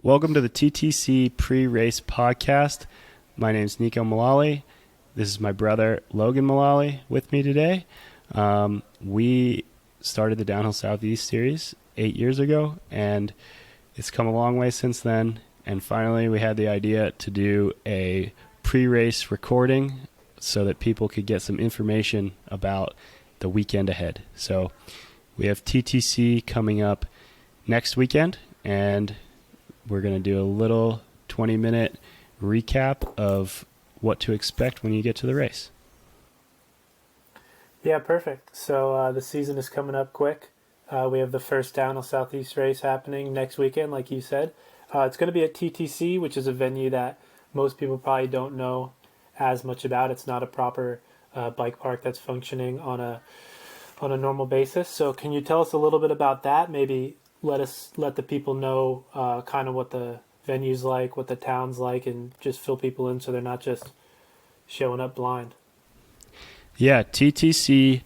Welcome to the TTC pre-race podcast. My name is Nico Mullally. This is my brother Logan Mullally with me today. We started the Downhill Southeast series 8 years ago, and it's come a long way since then. And finally, we had the idea to do a pre-race recording so that people could get some information about the weekend ahead. So we have TTC coming up next weekend, and we're going to do a little 20-minute recap of what to expect when you get to the race. Yeah, perfect. So the season is coming up quick. We have the first Downhill Southeast race happening next weekend, like you said. It's going to be at TTC, which is a venue that most people probably don't know as much about. It's not a proper bike park that's functioning on a normal basis. So can you tell us a little bit about that? Maybe let the people know kind of what the venue's like, what the town's like, and just fill people in so they're not just showing up blind. Yeah, TTC,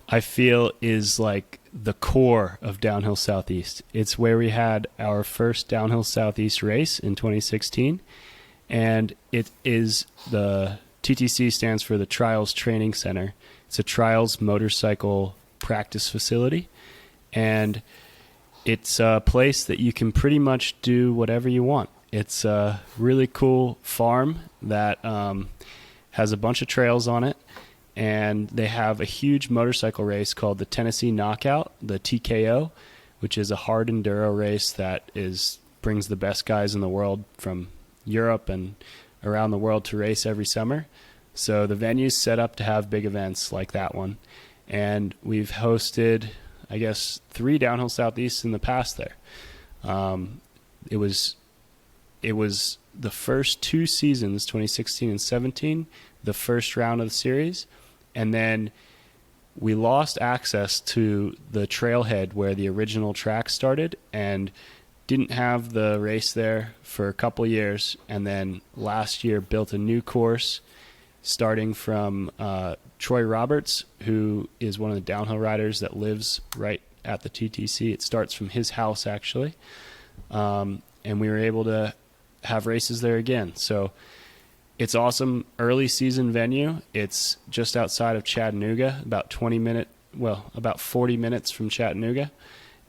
I feel, is like the core of Downhill Southeast. It's where we had our first Downhill Southeast race in 2016, and it is the TTC stands for the Trials Training Center. It's a Trials motorcycle practice facility, and it's a place that you can pretty much do whatever you want. It's a really cool farm that has a bunch of trails on it, and they have a huge motorcycle race called the Tennessee Knockout, the TKO, which is a hard enduro race that brings the best guys in the world from Europe and around the world to race every summer. So the venue's set up to have big events like that one, and we've hosted, I guess, 3 Downhill Southeast in the past there. It was the first 2 seasons, 2016 and 17, the first round of the series, and then we lost access to the trailhead where the original track started and didn't have the race there for a couple years, and then last year built a new course starting from Troy Roberts, who is one of the downhill riders that lives right at the TTC. It starts from his house, actually. And we were able to have races there again. So it's awesome early season venue. It's just outside of Chattanooga, about 40 minutes from Chattanooga.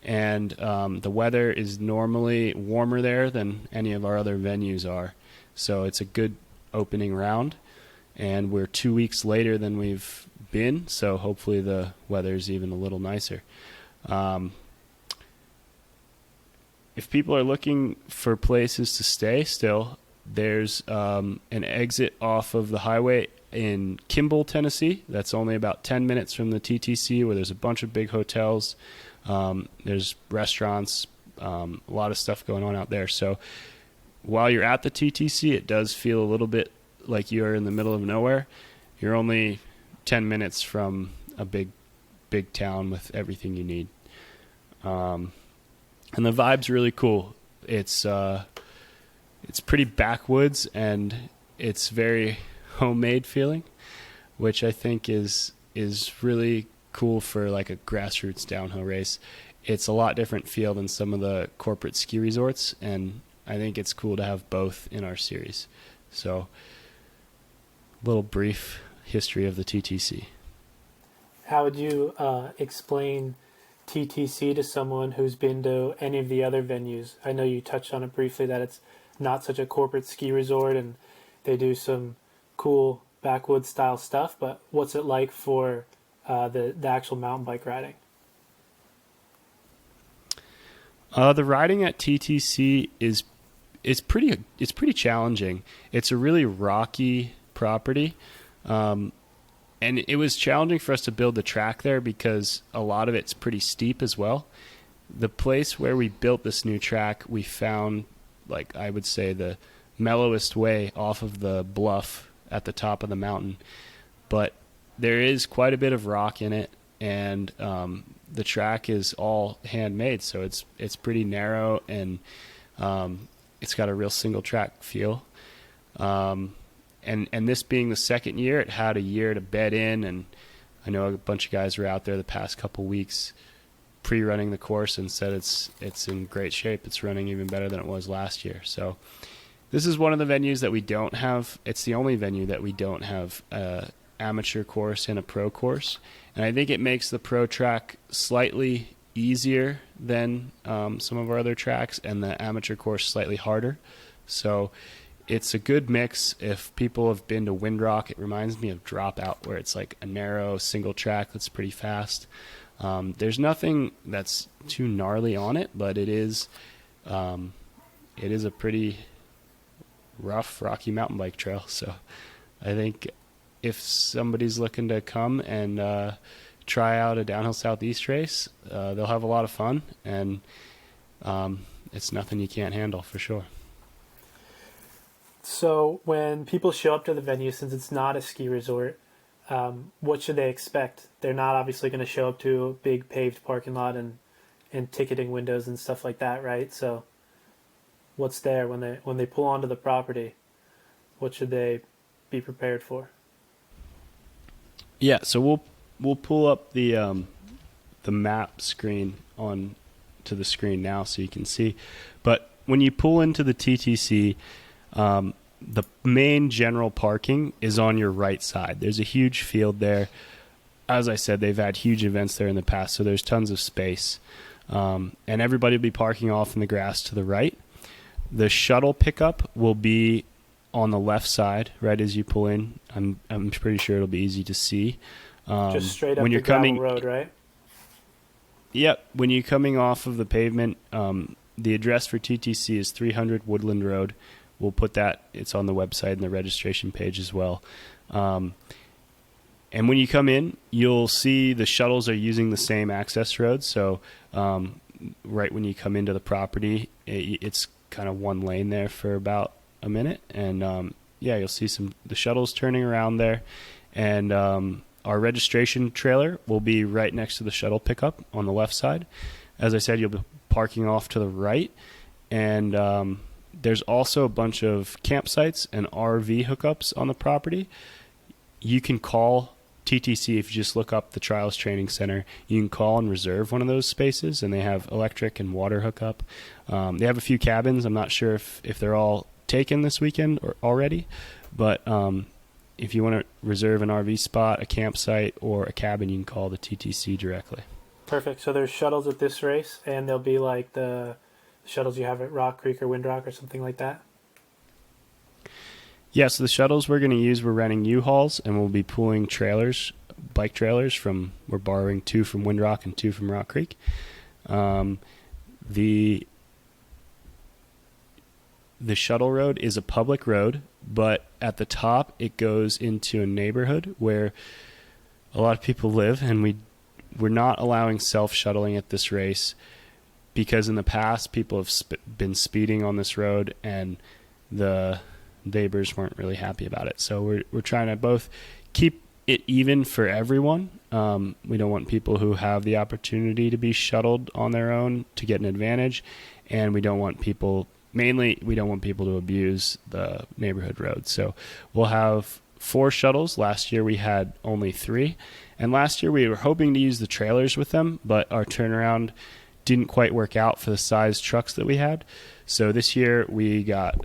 And the weather is normally warmer there than any of our other venues are. So it's a good opening round. And we're 2 weeks later than we've been, so hopefully the weather's even a little nicer. If people are looking for places to stay still, there's an exit off of the highway in Kimball, Tennessee. That's only about 10 minutes from the TTC, where there's a bunch of big hotels. There's restaurants, a lot of stuff going on out there. So while you're at the TTC, it does feel a little bit like you're in the middle of nowhere. You're only 10 minutes from a big town with everything you need. And the vibe's really cool. It's pretty backwoods, and it's very homemade feeling, which I think is really cool for like a grassroots downhill race. It's a lot different feel than some of the corporate ski resorts, and I think it's cool to have both in our series. So little brief history of the TTC. How would you explain TTC to someone who's been to any of the other venues? I know you touched on it briefly, that it's not such a corporate ski resort and they do some cool backwoods style stuff, but what's it like for the actual mountain bike riding? The riding at TTC is pretty challenging. It's a really rocky property, and it was challenging for us to build the track there because a lot of it's pretty steep as well. The place where we built this new track, we found, like, I would say, the mellowest way off of the bluff at the top of the mountain, but there is quite a bit of rock in it, and the track is all handmade, so it's pretty narrow, and it's got a real single track feel. And this being the second year, it had a year to bed in, and I know a bunch of guys were out there the past couple weeks pre-running the course and said it's in great shape. It's running even better than it was last year. So this is one of the venues that we don't have. It's the only venue that we don't have a amateur course and a pro course. And I think it makes the pro track slightly easier than some of our other tracks, and the amateur course slightly harder. So it's a good mix. If people have been to Windrock, it reminds me of Dropout, where it's like a narrow single track that's pretty fast. There's nothing that's too gnarly on it, but it is a pretty rough, rocky mountain bike trail. So I think if somebody's looking to come and try out a Downhill Southeast race, they'll have a lot of fun, and it's nothing you can't handle for sure. So when people show up to the venue, since it's not a ski resort, what should they expect? They're not obviously going to show up to a big paved parking lot and ticketing windows and stuff like that, right? So what's there when they pull onto the property? What should they be prepared for? Yeah, so we'll pull up the map screen on to the screen now so you can see. But when you pull into the TTC, the main general parking is on your right side. There's a huge field there. As I said, they've had huge events there in the past, so there's tons of space. And everybody will be parking off in the grass to the right. The shuttle pickup will be on the left side, right as you pull in. I'm pretty sure it'll be easy to see. Just straight up when the you're gravel coming, road, right? Yep. When you're coming off of the pavement, the address for TTC is 300 Woodland Road. We'll put that. It's on the website and the registration page as well. And when you come in, you'll see the shuttles are using the same access road. So right when you come into the property, it's kind of one lane there for about a minute. And you'll see the shuttles turning around there. And our registration trailer will be right next to the shuttle pickup on the left side. As I said, you'll be parking off to the right. And there's also a bunch of campsites and RV hookups on the property. You can call TTC if you just look up the Trials Training Center. You can call and reserve one of those spaces, and they have electric and water hookup. They have a few cabins. I'm not sure if they're all taken this weekend or already, but if you want to reserve an RV spot, a campsite, or a cabin, you can call the TTC directly. Perfect. So there's shuttles at this race, and they'll be like the shuttles you have at Rock Creek or Windrock or something like that? Yeah, so the shuttles we're renting U-Hauls, and we'll be pulling trailers, bike trailers we're borrowing 2 from Windrock and 2 from Rock Creek. The shuttle road is a public road, but at the top it goes into a neighborhood where a lot of people live, and we're not allowing self-shuttling at this race because in the past people have been speeding on this road, and the neighbors weren't really happy about it. So we're trying to both keep it even for everyone. We don't want people who have the opportunity to be shuttled on their own to get an advantage, and we don't want people to abuse the neighborhood road. So we'll have 4 shuttles. Last year we had only 3, and last year we were hoping to use the trailers with them, but our turnaround didn't quite work out for the size trucks that we had. So this year we got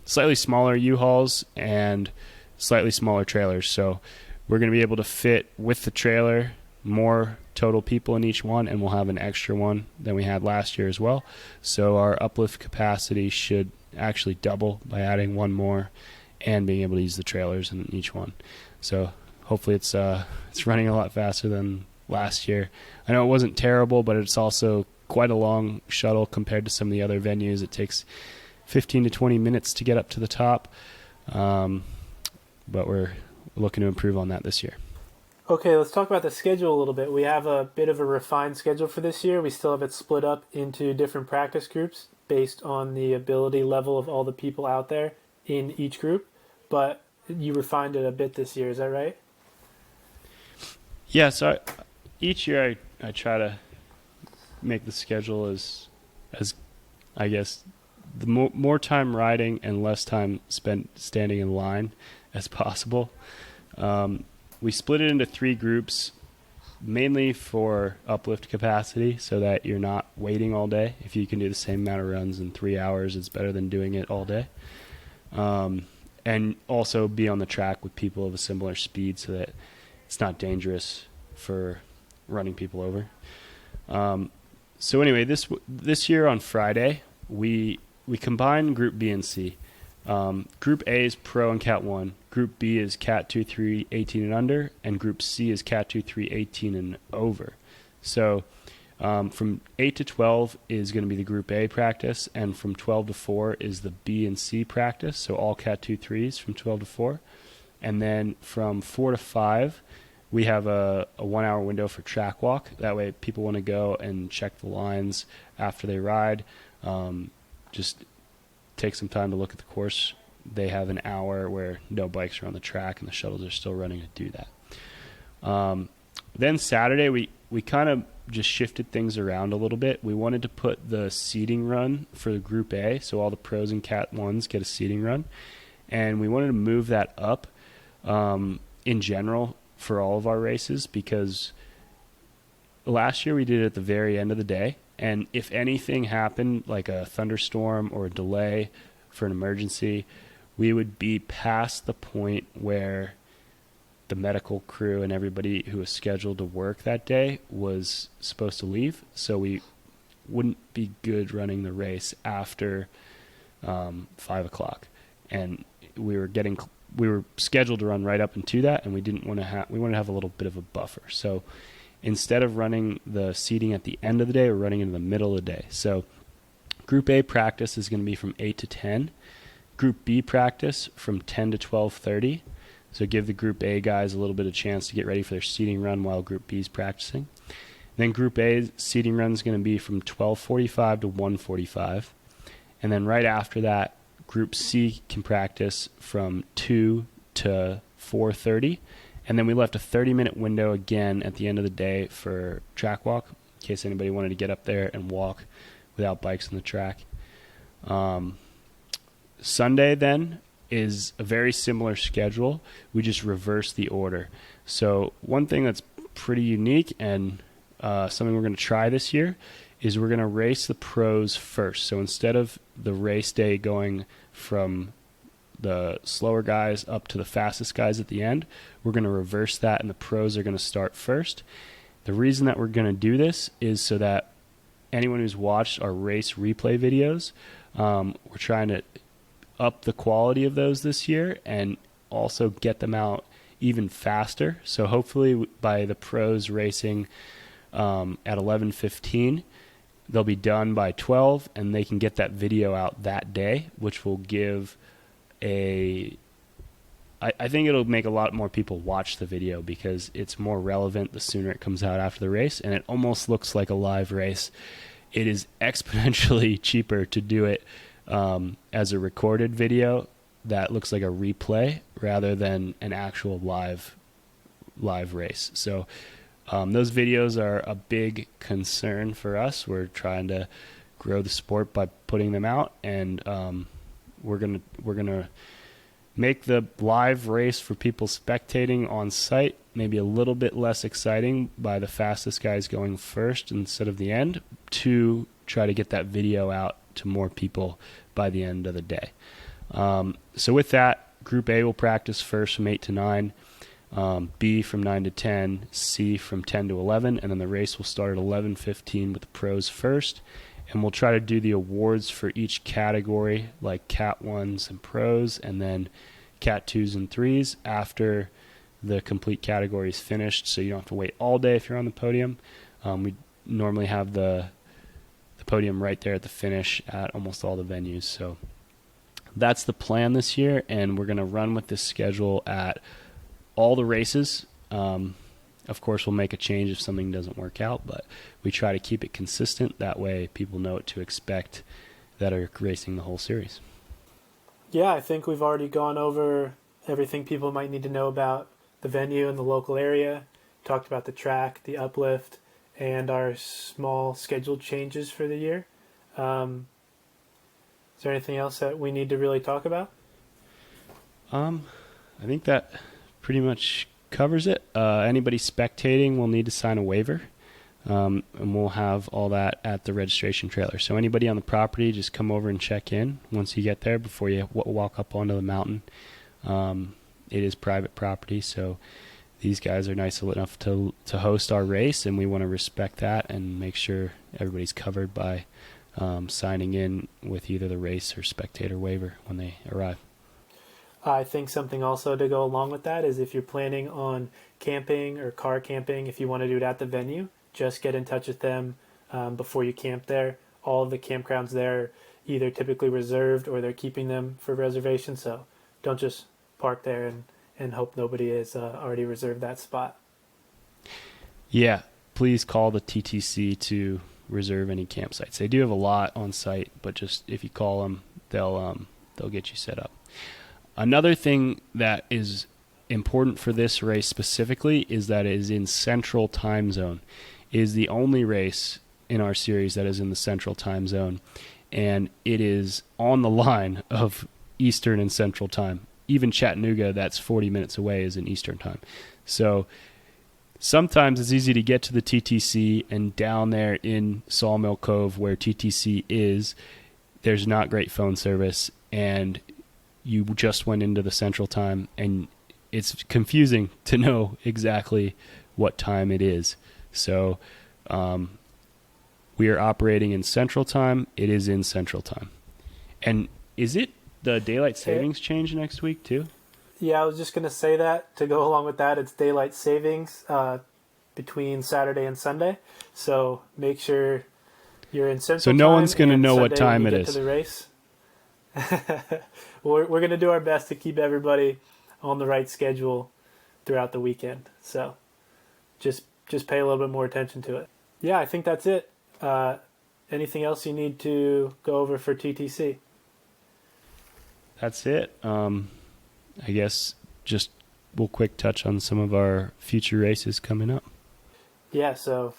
slightly smaller U-Hauls and slightly smaller trailers. So we're going to be able to fit with the trailer more total people in each one, and we'll have an extra one than we had last year as well. So our uplift capacity should actually double by adding one more and being able to use the trailers in each one. So hopefully it's running a lot faster than last year. I know it wasn't terrible, but it's also quite a long shuttle compared to some of the other venues. It takes 15 to 20 minutes to get up to the top, but we're looking to improve on that this year. Okay, let's talk about the schedule a little bit. We have a bit of a refined schedule for this year. We still have it split up into different practice groups based on the ability level of all the people out there in each group, but you refined it a bit this year, is that right? Yeah, so each year I try to make the schedule as I guess the more time riding and less time spent standing in line as possible. We split it into 3 groups. mainly for uplift capacity so that you're not waiting all day. If you can do the same amount of runs in 3 hours, it's better than doing it all day. And also be on the track with people of a similar speed so that it's not dangerous for running people over. So anyway, this year on Friday, we combined Group B and C. Group A is Pro and Cat 1. Group B is Cat 2, 3, 18 and under. And Group C is Cat 2, 3, 18 and over. So from 8 to 12 is going to be the Group A practice. And from 12 to 4 is the B and C practice. So all Cat 2, 3s from 12 to 4. And then from 4 to 5, we have a 1 hour window for track walk. That way people want to go and check the lines after they ride. Just take some time to look at the course. They have an hour where no bikes are on the track and the shuttles are still running to do that. Then Saturday, we kind of just shifted things around a little bit. We wanted to put the seeding run for the Group A, so all the pros and Cat 1s get a seeding run. And we wanted to move that up in general for all of our races, because last year we did it at the very end of the day, and if anything happened, like a thunderstorm or a delay for an emergency, we would be past the point where the medical crew and everybody who was scheduled to work that day was supposed to leave, so we wouldn't be good running the race after 5 o'clock. And we were scheduled to run right up into that, and we wanted to have a little bit of a buffer. So instead of running the seating at the end of the day, we're running in the middle of the day. So Group A practice is going to be from 8 to 10. Group B practice from 10 to 12:30. So give the Group A guys a little bit of chance to get ready for their seating run while Group B is practicing. Then Group A seating run is going to be from 12:45 to 1:45. And then right after that, Group C can practice from 2 to 4:30. And then we left a 30-minute window again at the end of the day for track walk, in case anybody wanted to get up there and walk without bikes on the track. Sunday then is a very similar schedule. We just reverse the order. So one thing that's pretty unique and something we're going to try this year is we're going to race the pros first. So instead of the race day going from the slower guys up to the fastest guys at the end, we're going to reverse that, and the pros are going to start first. The reason that we're going to do this is so that anyone who's watched our race replay videos, we're trying to up the quality of those this year and also get them out even faster. So hopefully by the pros racing at 11:15, they'll be done by 12, and they can get that video out that day, which will give I think it'll make a lot more people watch the video because it's more relevant the sooner it comes out after the race, and it almost looks like a live race. It is exponentially cheaper to do it as a recorded video that looks like a replay rather than an actual live race. So those videos are a big concern for us. We're trying to grow the sport by putting them out, and we're gonna make the live race for people spectating on site maybe a little bit less exciting by the fastest guys going first instead of the end, to try to get that video out to more people by the end of the day. So with that, Group A will practice first from 8 to 9, B from 9 to 10, C from 10 to 11, and then the race will start at 11:15 with the pros first. And we'll try to do the awards for each category, like Cat 1s and pros, and then Cat 2s and 3s after the complete category is finished, so you don't have to wait all day if you're on the podium. We normally have the podium right there at the finish at almost all the venues. So that's the plan this year, and we're going to run with this schedule at all the races. Of course, we'll make a change if something doesn't work out, but we try to keep it consistent. That way people know what to expect that are racing the whole series. Yeah, I think we've already gone over everything people might need to know about the venue and the local area. Talked about the track, the uplift, and our small scheduled changes for the year. Is there anything else that we need to really talk about? I think that pretty much covers it. Anybody spectating will need to sign a waiver, and we'll have all that at the registration trailer. So anybody on the property, just come over and check in once you get there before you walk up onto the mountain. It is private property, so these guys are nice enough to host our race, and we want to respect that and make sure everybody's covered by signing in with either the race or spectator waiver when they arrive. I think something also to go along with that is if you're planning on camping or car camping, if you want to do it at the venue, just get in touch with them before you camp there. All of the campgrounds there are either typically reserved or they're keeping them for reservation, so don't just park there and hope nobody has already reserved that spot. Yeah, please call the TTC to reserve any campsites. They do have a lot on site, but just if you call them, they'll get you set up. Another thing that is important for this race specifically is that it is in Central Time Zone. It is the only race in our series that is in the Central Time Zone, and it is on the line of Eastern and Central Time. Even Chattanooga, that's 40 minutes away, is in Eastern Time. So sometimes it's easy to get to the TTC, and down there in Sawmill Cove where TTC is, there's not great phone service, and you just went into the Central Time, and it's confusing to know exactly what time it is. So we are operating in Central Time. It is in Central Time. And is it the daylight savings change next week too? Yeah, I was just going to say that. To go along with that, it's daylight savings between Saturday and Sunday. So make sure you're in Central Time. So no one's going to know Sunday what time when it you get is. to the race. We're going to do our best to keep everybody on the right schedule throughout the weekend. So just pay a little bit more attention to it. Yeah, I think that's it. Anything else you need to go over for TTC? That's it. I guess just we'll quick touch on some of our future races coming up. Yeah, so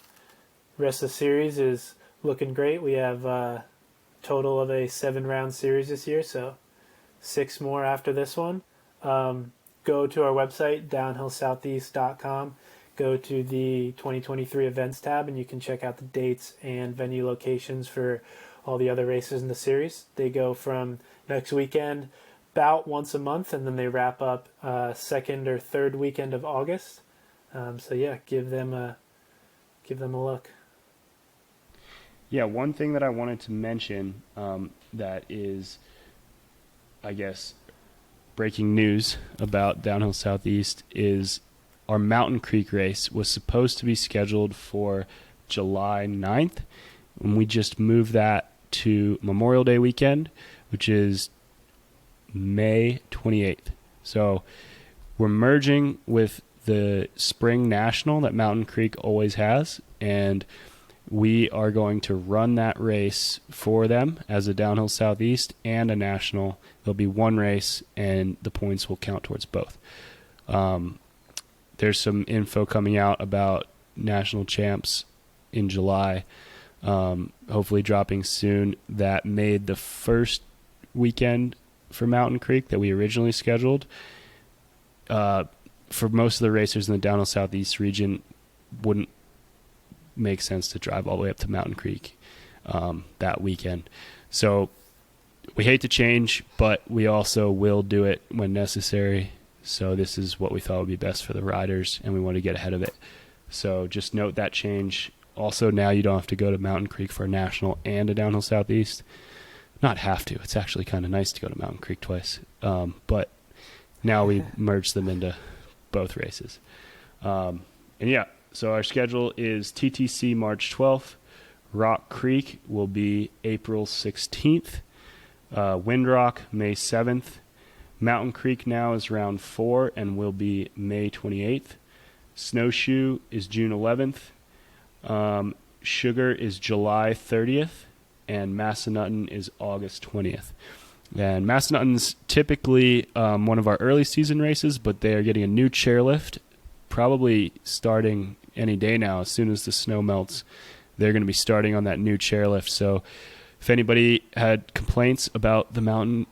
rest of the series is looking great. We have a total of a 7-round series this year, so 6 more after this one. Go to our website, downhillsoutheast.com. Go to the 2023 events tab, and you can check out the dates and venue locations for all the other races in the series. They go from next weekend about once a month, and then they wrap up second or third weekend of August. So yeah, give them a look. Yeah, one thing that I wanted to mention that is, I guess, breaking news about Downhill Southeast is our Mountain Creek race was supposed to be scheduled for July 9th, and we just moved that to Memorial Day weekend, which is May 28th. So we're merging with the Spring National that Mountain Creek always has, and we are going to run that race for them as a Downhill Southeast and a National. There'll be one race, and the points will count towards both. There's some info coming out about national champs in July, hopefully dropping soon, that made the first weekend for Mountain Creek that we originally scheduled. For most of the racers in the Downhill Southeast region, wouldn't make sense to drive all the way up to Mountain Creek that weekend. So we hate to change, but we also will do it when necessary. So this is what we thought would be best for the riders, and we want to get ahead of it. So just note that change. Also, now you don't have to go to Mountain Creek for a national and a Downhill Southeast. Not have to. It's actually kind of nice to go to Mountain Creek twice. But now we merge them into both races. And yeah, so our schedule is TTC March 12th. Rock Creek will be April 16th. Windrock May 7th. Mountain Creek now is round 4 and will be May 28th. Snowshoe is June 11th. Sugar is July 30th. And Massanutten is August 20th. And Massanutten's typically one of our early season races, but they are getting a new chairlift, probably starting any day now. As soon as the snow melts, they're going to be starting on that new chairlift. So if anybody had complaints about the Massanutten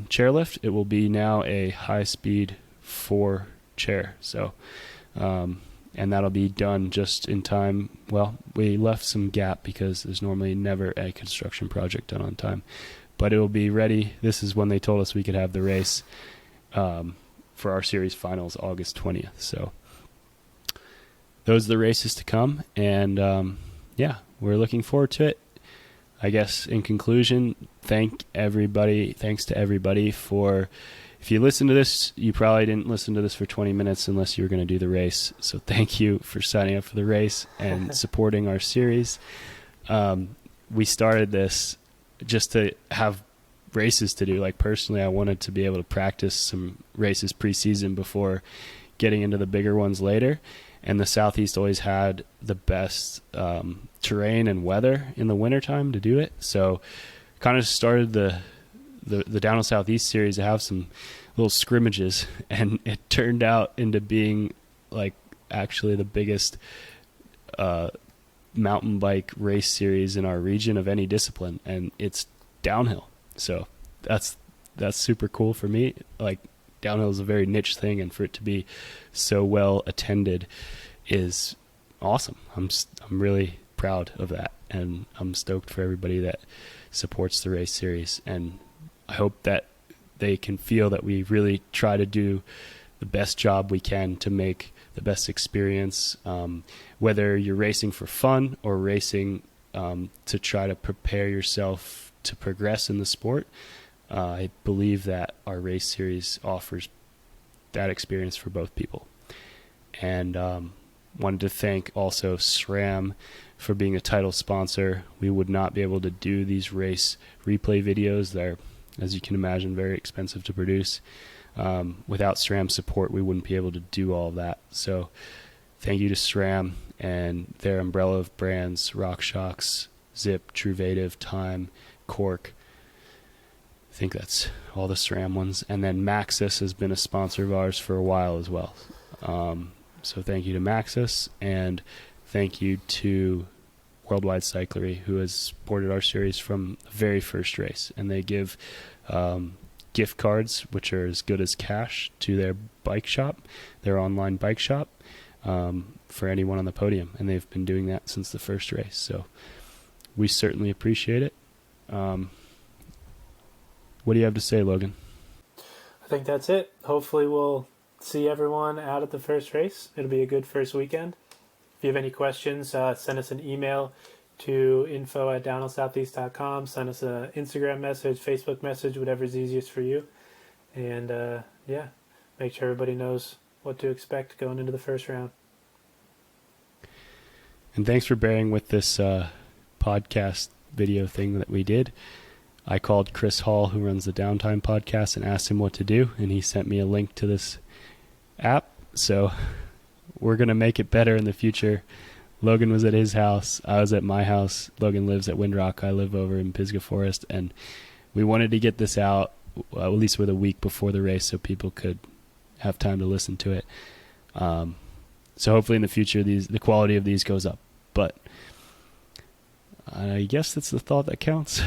chairlift, it will be now a high-speed 4 chair. So, and that'll be done just in time. Well, we left some gap because there's normally never a construction project done on time, but it will be ready. This is when they told us we could have the race for our series finals August 20th. So those are the races to come, and yeah, we're looking forward to it. I guess in conclusion, thanks to everybody for, if you listen to this, you probably didn't listen to this for 20 minutes unless you were going to do the race. So thank you for signing up for the race and supporting our series. We started this just to have races to do. Like personally, I wanted to be able to practice some races preseason before getting into the bigger ones later. And the Southeast always had the best terrain and weather in the wintertime to do it. So kind of started the Downhill Southeast series to have some little scrimmages, and it turned out into being like actually the biggest mountain bike race series in our region of any discipline, and it's downhill. So that's super cool for me. Like downhill is a very niche thing, and for it to be so well attended is awesome. I'm really proud of that, and I'm stoked for everybody that supports the race series, and I hope that they can feel that we really try to do the best job we can to make the best experience, whether you're racing for fun or racing to try to prepare yourself to progress in the sport. I believe that our race series offers that experience for both people. And wanted to thank also SRAM for being a title sponsor. We would not be able to do these race replay videos. They're, as you can imagine, very expensive to produce. Without SRAM support, we wouldn't be able to do all of that. So thank you to SRAM and their umbrella of brands, RockShox, Zip, Truvative, Time, Cork. I think that's all the SRAM ones. And then Maxis has been a sponsor of ours for a while as well. So thank you to Maxis, and thank you to Worldwide Cyclery, who has supported our series from the very first race. And they give gift cards, which are as good as cash, to their bike shop, their online bike shop, for anyone on the podium. And they've been doing that since the first race. So we certainly appreciate it. What do you have to say, Logan? I think that's it. Hopefully we'll see everyone out at the first race. It'll be a good first weekend. If you have any questions, send us an email to info@downhillsoutheast.com. Send us an Instagram message, Facebook message, whatever's easiest for you. And yeah, make sure everybody knows what to expect going into the first round. And thanks for bearing with this podcast video thing that we did. I called Chris Hall, who runs the Downtime podcast, and asked him what to do, and he sent me a link to this app. So we're going to make it better in the future. Logan was at his house. I was at my house. Logan lives at Windrock. I live over in Pisgah Forest, and we wanted to get this out at least with a week before the race so people could have time to listen to it. So hopefully in the future the quality of these goes up. But I guess that's the thought that counts.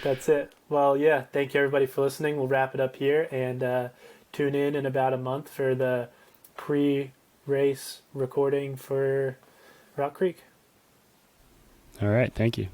That's it. Well, yeah, thank you everybody for listening. We'll wrap it up here, and tune in about a month for the pre-race recording for Rock Creek. All right, thank you.